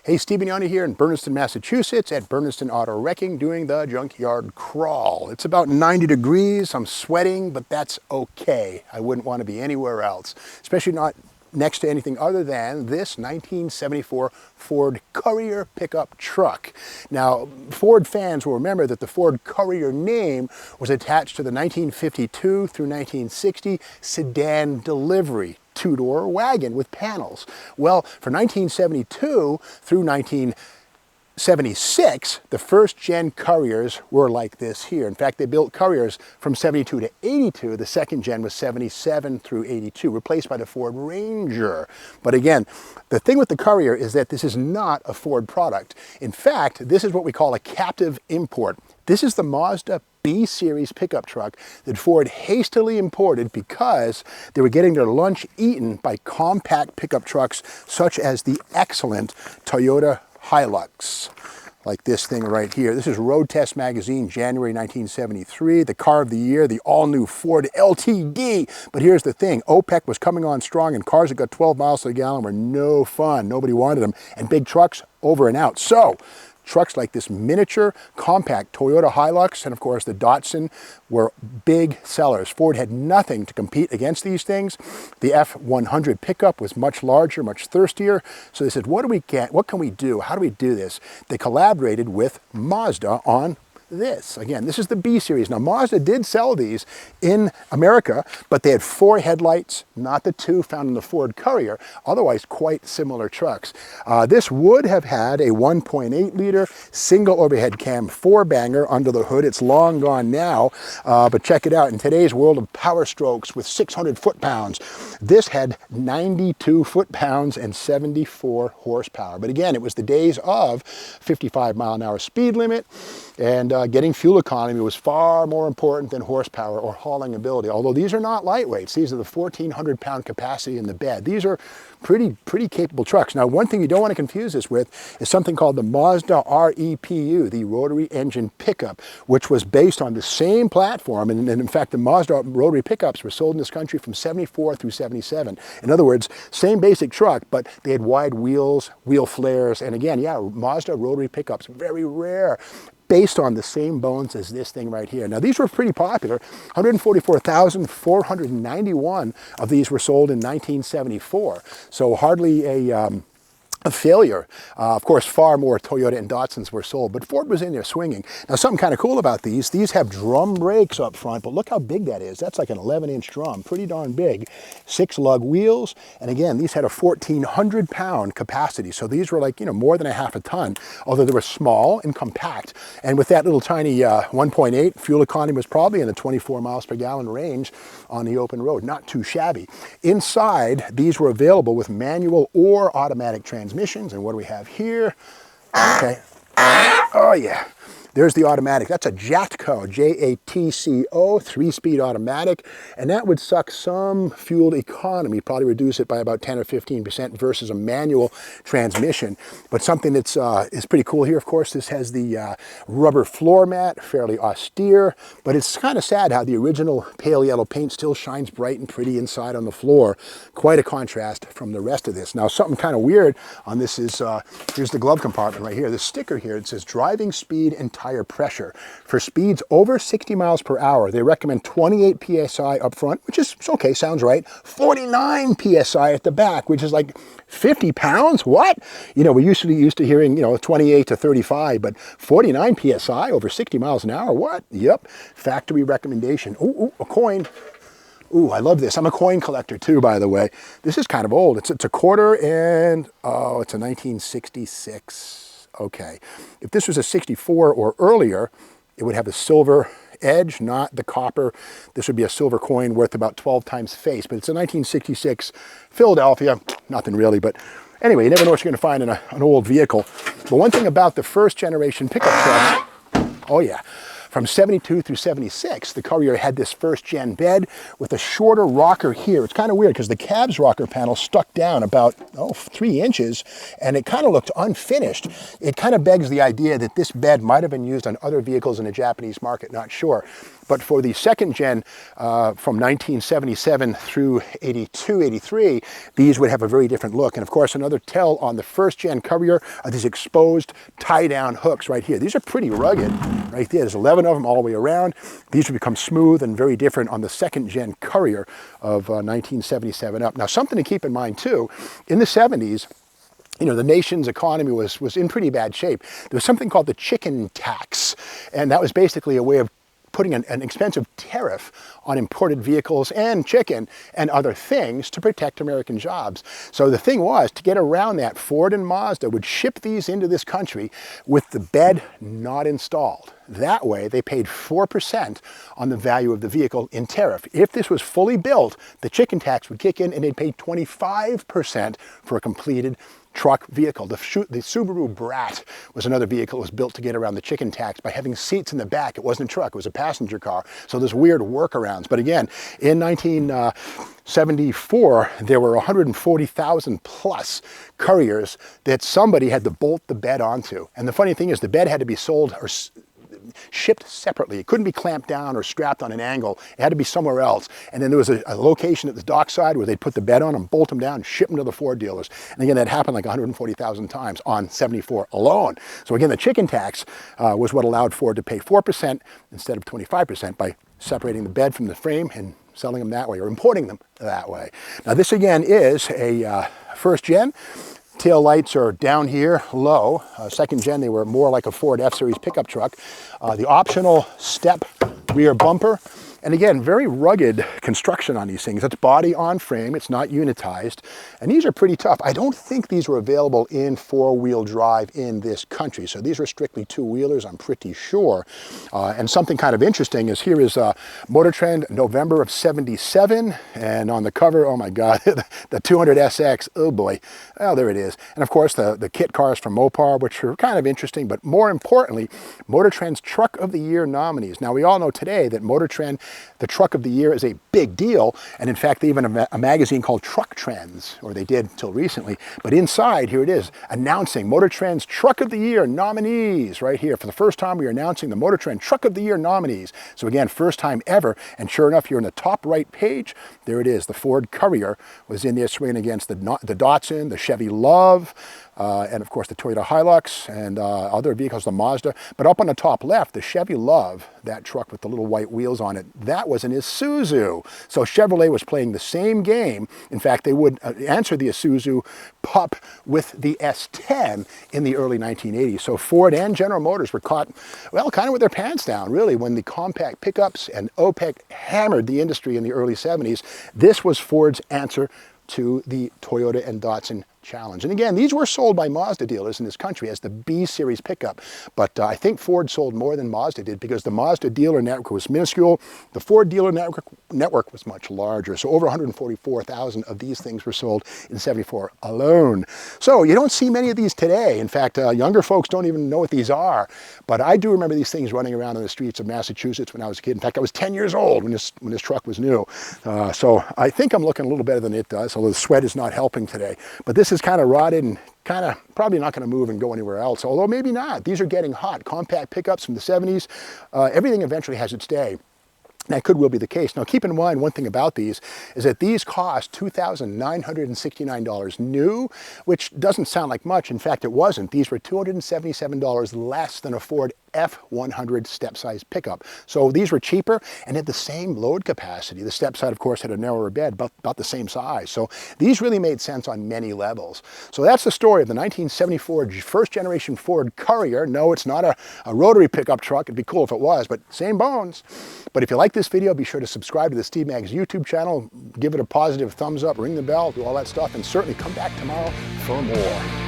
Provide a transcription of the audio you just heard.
Hey, Stephen Yanni here in Berniston, Massachusetts at Berniston Auto Wrecking doing the junkyard crawl. It's about 90 degrees, I'm sweating, but that's okay. I wouldn't want to be anywhere else, especially not next to anything other than this 1974 Ford Courier pickup truck. Now, Ford fans will remember that the Ford Courier name was attached to the 1952 through 1960 sedan delivery two-door wagon with panels. Well, for 1972 through 1976, the first gen Couriers were like this here. In fact, they built Couriers from 72 to 82. The second gen was 77 through 82, replaced by the Ford Ranger. But again, the thing with the Courier is that this is not a Ford product. In fact, this is what we call a captive import. This is the Mazda B-Series pickup truck that Ford hastily imported because they were getting their lunch eaten by compact pickup trucks such as the excellent Toyota Hilux, like this thing right here. This is Road Test Magazine, January 1973, the car of the year, the all-new Ford LTD. But here's the thing, OPEC was coming on strong and cars that got 12 miles to the gallon were no fun. Nobody wanted them. And big trucks, over and out. So, trucks like this miniature, compact Toyota Hilux and of course the Datsun were big sellers. Ford had nothing to compete against these things. The F100 pickup was much larger, much thirstier. So they said, what can we do? How do we do this? They collaborated with Mazda on this. Again, this is the B-Series. Now, Mazda did sell these in America, but they had 4 headlights, not the 2 found in the Ford Courier, otherwise quite similar trucks. This would have had a 1.8 liter single overhead cam 4-banger under the hood. It's long gone now, but check it out. In today's world of power strokes with 600 foot-pounds, this had 92 foot-pounds and 74 horsepower. But again, it was the days of 55-mile-an-hour speed limit, and getting fuel economy was far more important than horsepower or hauling ability. Although these are not lightweights. These are the 1,400-pound capacity in the bed. These are pretty capable trucks. Now, one thing you don't want to confuse this with is something called the Mazda REPU, the rotary engine pickup, which was based on the same platform. And in fact, the Mazda rotary pickups were sold in this country from 74 through 77. In other words, same basic truck, but they had wide wheels, wheel flares. And again, yeah, Mazda rotary pickups, very rare, based on the same bones as this thing right here. Now, these were pretty popular. 144,491 of these were sold in 1974. So hardly a failure. Of course, far more Toyota and Datsuns were sold, but Ford was in there swinging. Now, something kind of cool about these have drum brakes up front, but look how big that is. That's like an 11-inch drum, pretty darn big. 6 lug wheels, and again, these had a 1,400-pound capacity, so these were like, more than a half a ton, although they were small and compact. And with that little tiny 1.8, fuel economy was probably in the 24 miles per gallon range on the open road. Not too shabby. Inside, these were available with manual or automatic transmissions. And what do we have here? Okay. Oh yeah. There's the automatic. That's a Jatco, J-A-T-C-O, 3-speed automatic, and that would suck some fuel economy, probably reduce it by about 10 or 15% versus a manual transmission. But something that's is pretty cool here, of course, this has the rubber floor mat, fairly austere, but it's kind of sad how the original pale yellow paint still shines bright and pretty inside on the floor. Quite a contrast from the rest of this. Now, something kind of weird on this is, here's the glove compartment right here. This sticker here, it says driving speed and tire pressure. For speeds over 60 miles per hour, they recommend 28 PSI up front, which is okay, sounds right. 49 PSI at the back, which is like 50 pounds? What? We're usually used to hearing, 28 to 35, but 49 PSI over 60 miles an hour? What? Yep. Factory recommendation. Ooh, a coin. Ooh, I love this. I'm a coin collector too, by the way. This is kind of old. It's a quarter and, oh, it's a 1966. Okay, if this was a 64 or earlier, it would have a silver edge, not the copper. This would be a silver coin worth about 12 times face, but it's a 1966 Philadelphia, nothing really, but anyway, you never know what you're going to find in an old vehicle. But one thing about the first generation pickup trucks, oh yeah, from 72 through 76, the Courier had this first gen bed with a shorter rocker here. It's kind of weird because the cab's rocker panel stuck down about 3 inches and it kind of looked unfinished. It kind of begs the idea that this bed might have been used on other vehicles in the Japanese market, not sure. But for the second gen from 1977 through 82, 83, these would have a very different look. And of course, another tell on the first gen Courier are these exposed tie-down hooks right here. These are pretty rugged right there. There's 11 of them all the way around. These would become smooth and very different on the second gen Courier of 1977 up. Now, something to keep in mind too, in the 70s, you know, the nation's economy was in pretty bad shape. There was something called the chicken tax, and that was basically a way of putting an expensive tariff on imported vehicles and chicken and other things to protect American jobs. So the thing was, to get around that, Ford and Mazda would ship these into this country with the bed not installed. That way, they paid 4% on the value of the vehicle in tariff. If this was fully built, the chicken tax would kick in and they'd pay 25% for a completed truck vehicle. The Subaru Brat was another vehicle that was built to get around the chicken tax by having seats in the back. It wasn't a truck, it was a passenger car. So there's weird workarounds. But again, in 1974, there were 140,000 plus Couriers that somebody had to bolt the bed onto. And the funny thing is, the bed had to be sold or shipped separately. It couldn't be clamped down or strapped on an angle. It had to be somewhere else. And then there was a location at the dockside where they'd put the bed on and bolt them down and ship them to the Ford dealers. And again, that happened like 140,000 times on 74 alone. So again, the chicken tax was what allowed Ford to pay 4% instead of 25% by separating the bed from the frame and selling them that way or importing them that way. Now this again is a first gen. Tail lights are down here low. Second gen, they were more like a Ford F-Series pickup truck. The optional step rear bumper. And again, very rugged construction on these things. It's body on frame, it's not unitized. And these are pretty tough. I don't think these were available in four-wheel drive in this country. So these are strictly two-wheelers, I'm pretty sure. And something kind of interesting is here is Motor Trend, November of 77. And on the cover, oh my God, the 200SX, oh boy. Well, there it is. And of course, the kit cars from Mopar, which are kind of interesting. But more importantly, Motor Trend's Truck of the Year nominees. Now, we all know today that Motor Trend, the Truck of the Year, is a big deal. And in fact, they even have a magazine called Truck Trends, or they did till recently. But inside, here it is, announcing Motor Trend's Truck of the Year nominees right here. For the first time, we are announcing the Motor Trend Truck of the Year nominees. So again, first time ever. And sure enough, here in the top right page, there it is. The Ford Courier was in there swinging against the Datsun, the Chevy Love, and of course the Toyota Hilux and other vehicles, the Mazda. But up on the top left, the Chevy Love, that truck with the little white wheels on it, that was an Isuzu. So Chevrolet was playing the same game. In fact, they would answer the Isuzu pup with the S10 in the early 1980s. So Ford and General Motors were caught, well, kind of with their pants down, really, when the compact pickups and OPEC hammered the industry in the early 70s. This was Ford's answer to the Toyota and Datsun challenge. And again, these were sold by Mazda dealers in this country as the B-Series pickup. But I think Ford sold more than Mazda did because the Mazda dealer network was minuscule. The Ford dealer network was much larger. So over 144,000 of these things were sold in 74 alone. So you don't see many of these today. In fact, younger folks don't even know what these are. But I do remember these things running around on the streets of Massachusetts when I was a kid. In fact, I was 10 years old when this truck was new. So I think I'm looking a little better than it does, although the sweat is not helping today. But this is kind of rotted and kind of probably not going to move and go anywhere else, although maybe not. These are getting hot. Compact pickups from the 70s. Everything eventually has its day. That could well be the case. Now, keep in mind one thing about these is that these cost $2,969 new, which doesn't sound like much. In fact, it wasn't. These were $277 less than a Ford F100 step-size pickup. So these were cheaper and had the same load capacity. The step side, of course, had a narrower bed, about the same size. So these really made sense on many levels. So that's the story of the 1974 first-generation Ford Courier. No, it's not a rotary pickup truck. It'd be cool if it was, but same bones. But if you like this video, be sure to subscribe to the Steve Maggs YouTube channel, give it a positive thumbs up, ring the bell, do all that stuff, and certainly come back tomorrow for more.